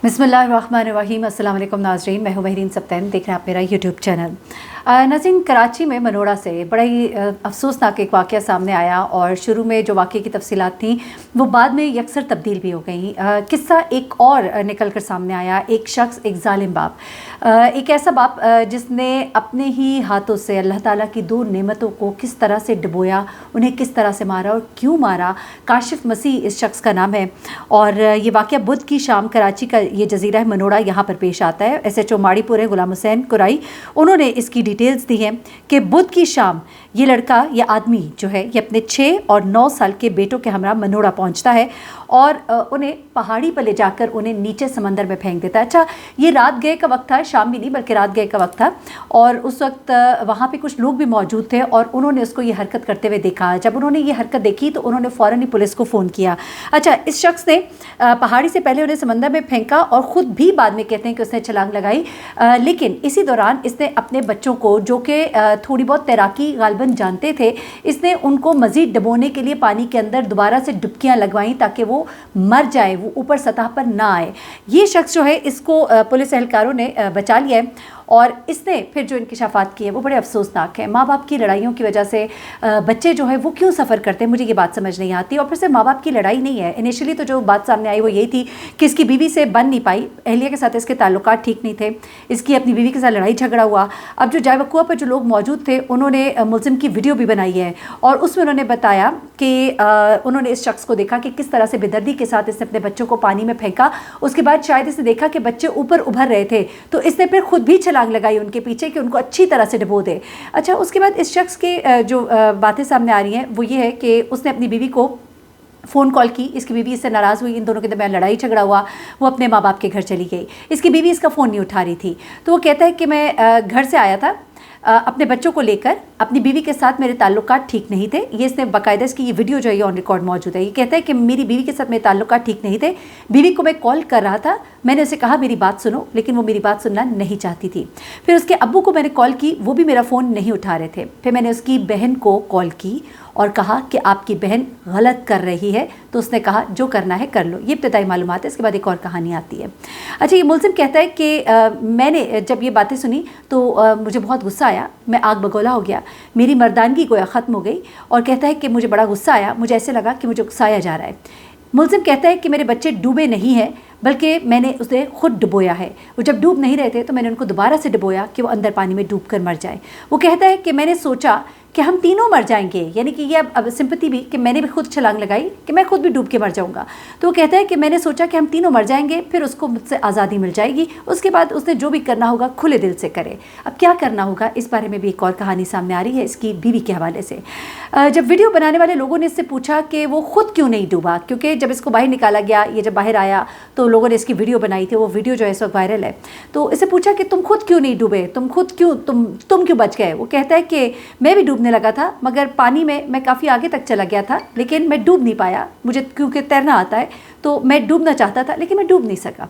बिस्मिल्लाहिर्रहमानिर्रहीम। अस्सलाम वालेकुम नाज़रीन, मैं हूँ महरीन सब्तैन, देख रहे हैं आप मेरा यूट्यूब चैनल। नाज़रीन, कराची में मनोड़ा से बड़ा ही अफसोसनाक एक वाक़या सामने आया और शुरू में जो वाक़े की तफसीलात थी वो बाद में यकसर तब्दील भी हो गई। किस्सा एक और निकल कर सामने आया। एक शख्स, एक ज़ालिम बाप, एक ऐसा बाप जिसने अपने ही हाथों से अल्लाह ताला की दो नेमतों को किस तरह से डुबोया, उन्हें किस तरह से मारा और क्यों मारा। काशिफ मसीह इस शख्स का नाम है और ये वाक़या बुध की शाम कराची का ये जजीरा है मनोड़ा, यहाँ पर पेश आता है। SHO माड़ीपुर है गुलाम हुसैन कुराई, उन्होंने इसकी डिटेल्स दी हैं कि बुध की शाम ये लड़का, ये आदमी जो है, ये अपने 6 और 9 साल के बेटों के हमरा मनोड़ा पहुँचता है और उन्हें पहाड़ी पर ले जाकर उन्हें नीचे समंदर में फेंक देता है। अच्छा, ये रात गए का वक्त था, शाम भी नहीं बल्कि रात गए का वक्त था और उस वक्त वहाँ पे कुछ लोग भी मौजूद थे और उन्होंने उसको ये हरकत करते हुए देखा। जब उन्होंने ये हरकत देखी तो उन्होंने फ़ौरन ही पुलिस को फ़ोन किया। अच्छा, इस शख्स ने पहाड़ी से पहले उन्हें समंदर में फेंका और ख़ुद भी बाद में कहते हैं कि उसने छलांग लगाई, लेकिन इसी दौरान इसने अपने बच्चों को, जो कि थोड़ी बहुत तैराकी गालिबन जानते थे, इसने उनको मज़ीद डुबोने के लिए पानी के अंदर दोबारा से डुबकियाँ लगवाईं ताकि वो मर जाए, वो ऊपर सतह पर ना आए। ये शख्स जो है, इसको पुलिस एहलकारों ने बचा लिया है और इसने फिर जो इंकशाफात किए वो बड़े अफसोसनाक हैं। माँ बाप की लड़ाइयों की वजह से बच्चे जो है वो क्यों सफ़र करते हैं, मुझे ये बात समझ नहीं आती। और फिर से माँ बाप की लड़ाई नहीं है। इनिशियली तो जो बात सामने आई वो यही थी कि इसकी बीवी से बन नहीं पाई, अहलिया के साथ इसके ताल्लुकात ठीक नहीं थे, इसकी अपनी बीवी के साथ लड़ाई झगड़ा हुआ। अब जो जायवकुआ पर जो लोग मौजूद थे उन्होंने मुलजिम की वीडियो भी बनाई है और उसमें उन्होंने बताया कि उन्होंने इस शख्स को देखा कि किस तरह से बेदर्दी के साथ इसने अपने बच्चों को पानी में फेंका। उसके बाद शायद इसने देखा कि बच्चे ऊपर उभर रहे थे तो इसने फिर खुद भी छलांग लगाई उनके पीछे कि उनको अच्छी तरह से डुबो दे। अच्छा, उसके बाद इस शख्स के जो बातें सामने आ रही हैं वो ये है कि उसने अपनी बीवी को फ़ोन कॉल की, इसकी बीवी इससे नाराज़ हुई, इन दोनों के दरमियान लड़ाई झगड़ा हुआ, वो अपने माँ बाप के घर चली गई। इसकी बीवी इसका फ़ोन नहीं उठा रही थी तो वो कहता है कि मैं घर से आया था अपने बच्चों को लेकर, अपनी बीवी के साथ मेरे ताल्लुकात ठीक नहीं थे। ये इसने बाकायदा, इसकी ये वीडियो जो है ये ऑन रिकॉर्ड मौजूद है। ये कहता है कि मेरी बीवी के साथ मेरे ताल्लुकात ठीक नहीं थे, बीवी को मैं कॉल कर रहा था, मैंने उसे कहा मेरी बात सुनो, लेकिन वो मेरी बात सुनना नहीं चाहती थी। फिर उसके अब्बू को मैंने कॉल की, वो भी मेरा फ़ोन नहीं उठा रहे थे। फिर मैंने उसकी बहन को कॉल की और कहा कि आपकी बहन गलत कर रही है, तो उसने कहा जो करना है कर लो। ये इब्तदाई मालूमात है। इसके बाद एक और कहानी आती है। अच्छा, ये मुलजिम कहता है कि मैंने जब ये बातें सुनी तो मुझे बहुत गुस्सा आया, मैं आग बगोला हो गया, मेरी मर्दानगी गोया ख़त्म हो गई और कहता है कि मुझे बड़ा गुस्सा आया, मुझे ऐसे लगा कि मुझे उकसाया जा रहा है। मुलजिम कहता है कि मेरे बच्चे डूबे नहीं हैं बल्कि मैंने उसे खुद डुबोया है। वो जब डूब नहीं रहे थे तो मैंने उनको दोबारा से डुबोया कि वो अंदर पानी में डूब कर मर जाए। वो कहता है कि मैंने सोचा कि हम तीनों मर जाएंगे, यानी कि ये अब सिंपैथी भी कि मैंने भी खुद छलांग लगाई कि मैं खुद भी डूब के मर जाऊंगा। तो वो कहता है कि मैंने सोचा कि हम तीनों मर जाएंगे, फिर उसको मुझसे आज़ादी मिल जाएगी, उसके बाद उसने जो भी करना होगा खुले दिल से करे। अब क्या करना होगा, इस बारे में भी एक और कहानी सामने आ रही है इसकी बीवी के हवाले से। जब वीडियो बनाने वाले लोगों ने इससे पूछा कि वो खुद क्यों नहीं डूबा, क्योंकि जब इसको बाहर निकाला गया, ये जब बाहर आया तो लोगों ने इसकी वीडियो बनाई थी, वो वीडियो जो है इस वक्त वायरल है। तो इससे पूछा कि तुम खुद क्यों नहीं डूबे, तुम खुद क्यों तुम क्यों बच गए। वो कहता है कि मैं भी डूबने लगा था मगर पानी में मैं काफ़ी आगे तक चला गया था, लेकिन मैं डूब नहीं पाया, मुझे क्योंकि तैरना आता है तो मैं डूबना चाहता था लेकिन मैं डूब नहीं सका।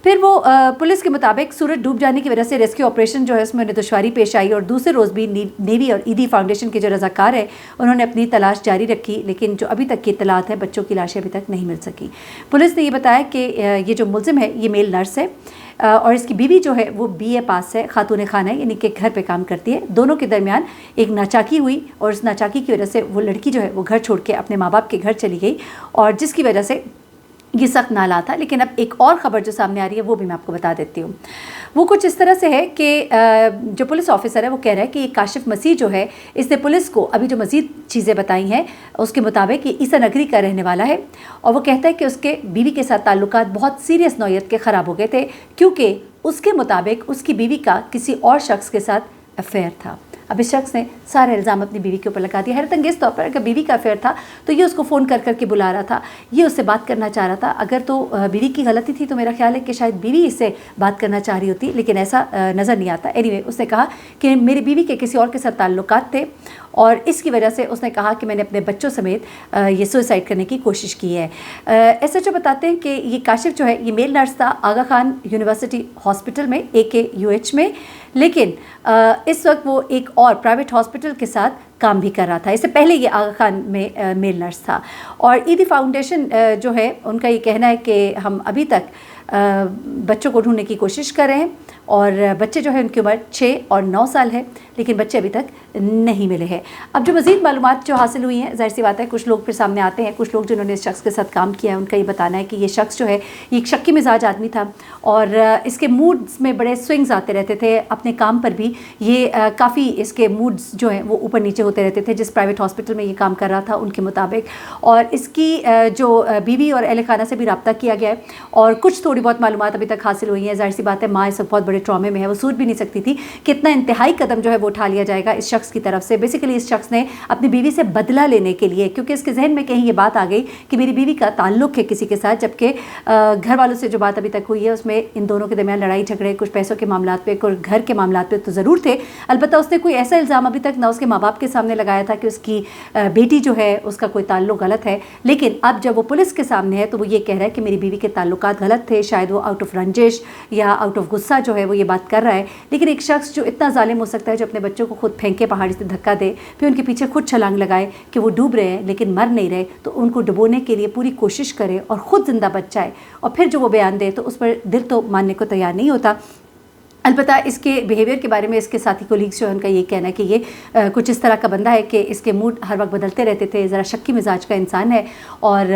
फिर वो पुलिस के मुताबिक सूरज डूब जाने की वजह से रेस्क्यू ऑपरेशन जो है उसमें उन्हें दुश्वारी पेश आई और दूसरे रोज़ भी नेवी और ईदी फाउंडेशन के जो रज़ाकार है उन्होंने अपनी तलाश जारी रखी, लेकिन जो अभी तक की इत्तलात है बच्चों की लाशें अभी तक नहीं मिल सकी। पुलिस ने ये बताया कि ये जो मुलजिम है ये मेल नर्स है और इसकी बीवी जो है वो BA पास है, खातून खाना है, यानी कि घर पे काम करती है। दोनों के दरमियान एक नाचाकी हुई और उस नाचाकी की वजह से वो लड़की जो है वो घर छोड़ के अपने माँ बाप के घर चली गई और जिसकी वजह से ये सख्त नाला था। लेकिन अब एक और ख़बर जो सामने आ रही है वो भी मैं आपको बता देती हूँ। वो कुछ इस तरह से है कि जो पुलिस ऑफिसर है वो कह रहा है कि ये काशिफ मसीह जो है इसने पुलिस को अभी जो मज़ीद चीज़ें बताई हैं उसके मुताबिक ये ईसा नगरी का रहने वाला है और वो कहता है कि उसके बीवी के साथ ताल्लुकात बहुत सीरियस नौयत के ख़राब हो गए थे क्योंकि उसके मुताबिक उसकी बीवी का किसी और शख्स के साथ अफेयर था। अब इस शख्स ने सारे इल्ज़ाम अपनी बीवी के ऊपर लगा दिया। हैरत अंगेज़ तौर पर अगर बीवी का अफेयर था तो ये उसको फ़ोन कर करके बुला रहा था, ये उससे बात करना चाह रहा था। अगर तो बीवी की गलती थी तो मेरा ख्याल है कि शायद बीवी इससे बात करना चाह रही होती, लेकिन ऐसा नज़र नहीं आता। एनीवे, उसने कहा कि मेरी बीवी के किसी और के साथ ताल्लुकात थे और इसकी वजह से उसने कहा कि मैंने अपने बच्चों समेत ये सुसाइड करने की कोशिश की है। SHO बताते हैं कि ये काशिफ जो है ये मेल नर्स था आगा खान यूनिवर्सिटी हॉस्पिटल में AKUH में, लेकिन इस वक्त वो एक और प्राइवेट हॉस्पिटल के साथ काम भी कर रहा था। इससे पहले ये आगा खान में मेल नर्स था। और ईदी फाउंडेशन जो है उनका ये कहना है कि हम अभी तक बच्चों को ढूंढने की कोशिश कर रहे हैं और बच्चे जो है उनकी उम्र 6 और 9 साल है, लेकिन बच्चे अभी तक नहीं मिले हैं। अब जो मज़ीद मालूमात जो हासिल हुई हैं, ज़ाहिर सी बात है कुछ लोग फिर सामने आते हैं, कुछ लोग जिन्होंने इस शख्स के साथ काम किया है उनका ये बताना है कि ये शख्स जो है ये एक शक्की मिजाज आदमी था और इसके मूड्स में बड़े स्विंग्स आते रहते थे। अपने काम पर भी ये काफ़ी इसके मूड्स जो हैं वो ऊपर नीचे होते रहते थे, जिस प्राइवेट हॉस्पिटल में ये काम कर रहा था उनके मुताबिक। और इसकी जो बीवी और अहल खाना से भी रब्ता किया गया है और कुछ थोड़ी बहुत मालूमात अभी तक हासिल हुई हैं। ज़ाहिर सी बात है माँ इस वक्त बहुत बड़े ट्रॉमे में है, वो सोच भी नहीं सकती थी कि इतना इंतहाई कदम जो है वो उठा लिया जाएगा इस शख्स की तरफ से। बेसिकली इस शख्स ने अपनी बीवी से बदला लेने के लिए, क्योंकि इसके जहन में कहीं ये बात आ गई कि मेरी बीवी का ताल्लुक़ है किसी के साथ, जबकि घर वालों से जो बात अभी तक हुई है उसमें इन दोनों के दरमियान लड़ाई झगड़े कुछ पैसों के मामलात पे, कुछ घर के मामलात पे तो ज़रूर थे। अलबत्ता उसने कोई ऐसा इल्ज़ाम अभी तक ना उसके माँ बाप के सामने लगाया था कि उसकी बेटी जो है उसका कोई ताल्लुक़ गलत है, लेकिन अब जब वो पुलिस के सामने है तो वो ये कह रहा है कि मेरी बीवी के ताल्लुकात गलत थे। शायद वो आउट ऑफ रंजिश या आउट ऑफ गुस्सा जो है वो ये बात कर रहा है। लेकिन एक शख्स जो इतना जालिम हो सकता है, जो अपने बच्चों को खुद फेंके पहाड़ी से धक्का दे, फिर उनके पीछे खुद छलांग लगाए कि वो डूब रहे हैं लेकिन मर नहीं रहे, तो उनको डुबोने के लिए पूरी कोशिश करे और ख़ुद ज़िंदा बच जाए और फिर जो वो बयान दे, तो उस पर दिल तो मानने को तैयार नहीं होता। अलबत्ता इसके बिहेवियर के बारे में इसके साथी कोलीग्स जो है उनका ये कहना है कि ये कुछ इस तरह का बंदा है कि इसके मूड हर वक्त बदलते रहते थे, ज़रा शक्की मिजाज का इंसान है। और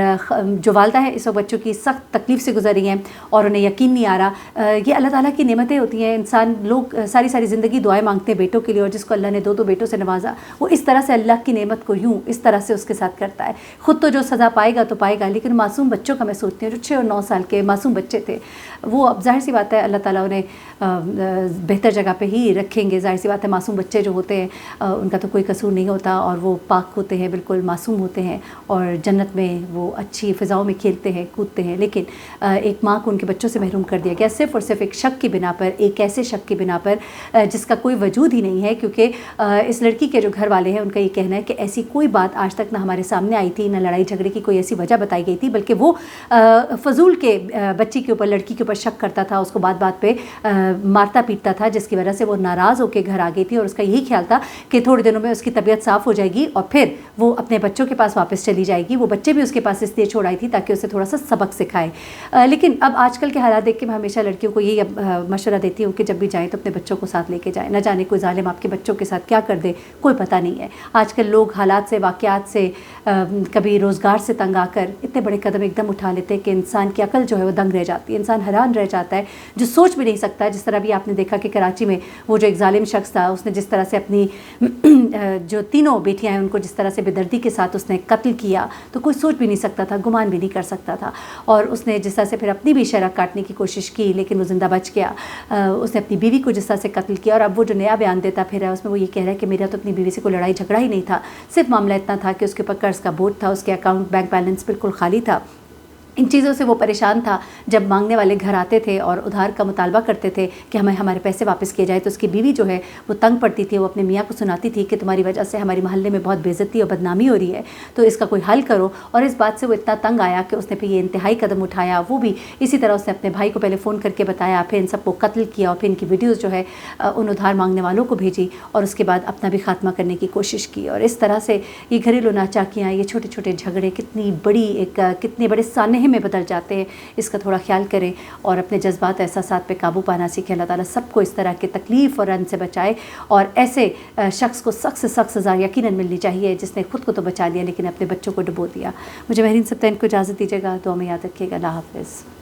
जो वालदा है इस वक्त बच्चों की सख्त तकलीफ़ से गुजर रही हैं और उन्हें यकीन नहीं आ रहा। ये अल्लाह ताला की नेमतें होती हैं। इंसान लोग सारी सारी ज़िंदगी दुआएं मांगते हैं बेटों के लिए, और जिसको अल्लाह ने दो बेटों से नवाजा वो इस तरह से अल्लाह की नेमत को यूँ इस तरह से उसके साथ करता है। ख़ुद तो जो सज़ा पाएगा तो पाएगा, लेकिन मासूम बच्चों का मैं सोचती हूँ जो 6 और 9 साल के मासूम बच्चे थे, वो अब ज़ाहिर सी बात है अल्लाह ताला उन्हें बेहतर जगह पे ही रखेंगे। ज़ाहिर सी बात है मासूम बच्चे जो होते हैं उनका तो कोई कसूर नहीं होता और वो पाक होते हैं, बिल्कुल मासूम होते हैं और जन्नत में वो अच्छी फ़िज़ाओं में खेलते हैं कूदते हैं। लेकिन एक माँ को उनके बच्चों से महरूम कर दिया गया सिर्फ़ और सिर्फ एक शक की बिना पर, एक ऐसे शक की बिना पर जिसका कोई वजूद ही नहीं है। क्योंकि इस लड़की के जो घर वाले हैं उनका ये कहना है कि ऐसी कोई बात आज तक ना हमारे सामने आई थी, ना लड़ाई झगड़े की कोई ऐसी वजह बताई गई थी, बल्कि वो फजूल के बच्ची के ऊपर, लड़की के ऊपर शक करता था, उसको बात बात पे मारता पीटता था, जिसकी वजह से वो नाराज़ होकर घर आ गई थी। और उसका यही ख्याल था कि थोड़े दिनों में उसकी तबीयत साफ़ हो जाएगी और फिर वो अपने बच्चों के पास वापस चली जाएगी। वो बच्चे भी उसके पास इसलिए छोड़ आई थी ताकि उसे थोड़ा सा सबक सिखाए। लेकिन अब आजकल के हालात देख के मैं हमेशा लड़कियों को यही मशवरा देती हूँ कि जब भी जाएँ तो अपने बच्चों को साथ लेके जाएँ। न जाने कोई जालिम आपके बच्चों के साथ क्या कर दे, कोई पता नहीं है। आजकल लोग हालात से, वाक़यात से, कभी रोज़गार से तंग आकर इतने बड़े कदम एकदम उठा लेते हैं कि इंसान की अकल जो है वो दंग रह जाती है, इंसान हैरान रह जाता है, जो सोच भी नहीं सकता। जिस तरह भी आपने देखा कि कराची में वो जो एक जालिम शख्स था, उसने जिस तरह से अपनी जो तीनों बेटियां हैं उनको जिस तरह से बेदर्दी के साथ उसने कत्ल किया, तो कोई सोच भी नहीं सकता था, गुमान भी नहीं कर सकता था। और उसने जिस तरह से फिर अपनी भी शरह काटने की कोशिश की, लेकिन वो ज़िंदा बच गया। उसने अपनी बीवी को जिस तरह से कत्ल किया, और अब वो जो नया बयान देता फिर है उसमें वो ये कह रहा है कि मेरा तो अपनी बीवी से कोई लड़ाई झगड़ा ही नहीं था, सिर्फ मामला इतना था कि उसके ऊपर कर्ज़ का बोझ था, उसके अकाउंट बैंक बैलेंस बिल्कुल खाली था। इन चीज़ों से वो परेशान था। जब मांगने वाले घर आते थे और उधार का मुतालबा करते थे कि हमें हमारे पैसे वापस किए जाए, तो उसकी बीवी जो है वो तंग पड़ती थी। वो अपने मियाँ को सुनाती थी कि तुम्हारी वजह से हमारी मोहल्ले में बहुत बेइज्जती और बदनामी हो रही है, तो इसका कोई हल करो। और इस बात से वो इतना तंग आया कि उसने फिर ये इंतहाई कदम उठाया। वो भी इसी तरह उसने अपने भाई को पहले फ़ोन करके बताया, फिर इन सबको कत्ल किया और फिर इनकी वीडियोज़ जो है उन उधार मांगने वालों को भेजी और उसके बाद अपना भी खात्मा करने की कोशिश की। और इस तरह से ये घरेलू नाचाकियाँ, ये छोटे छोटे झगड़े कितने बड़े सानहे में बदल जाते हैं। इसका थोड़ा ख्याल करें और अपने जज्बात एहसासात पे काबू पाना सीखें। अल्लाह ताला सबको इस तरह के तकलीफ़ और रंज से बचाए, और ऐसे शख्स को सख्त से सख्त सज़ा यकीनन मिलनी चाहिए जिसने खुद को तो बचा लिया लेकिन अपने बच्चों को डुबो दिया। मुझे महरीन सब्तैन को इजाज़त दीजिएगा, दुआ में याद रखिएगा। अल्लाह हाफ़िज़।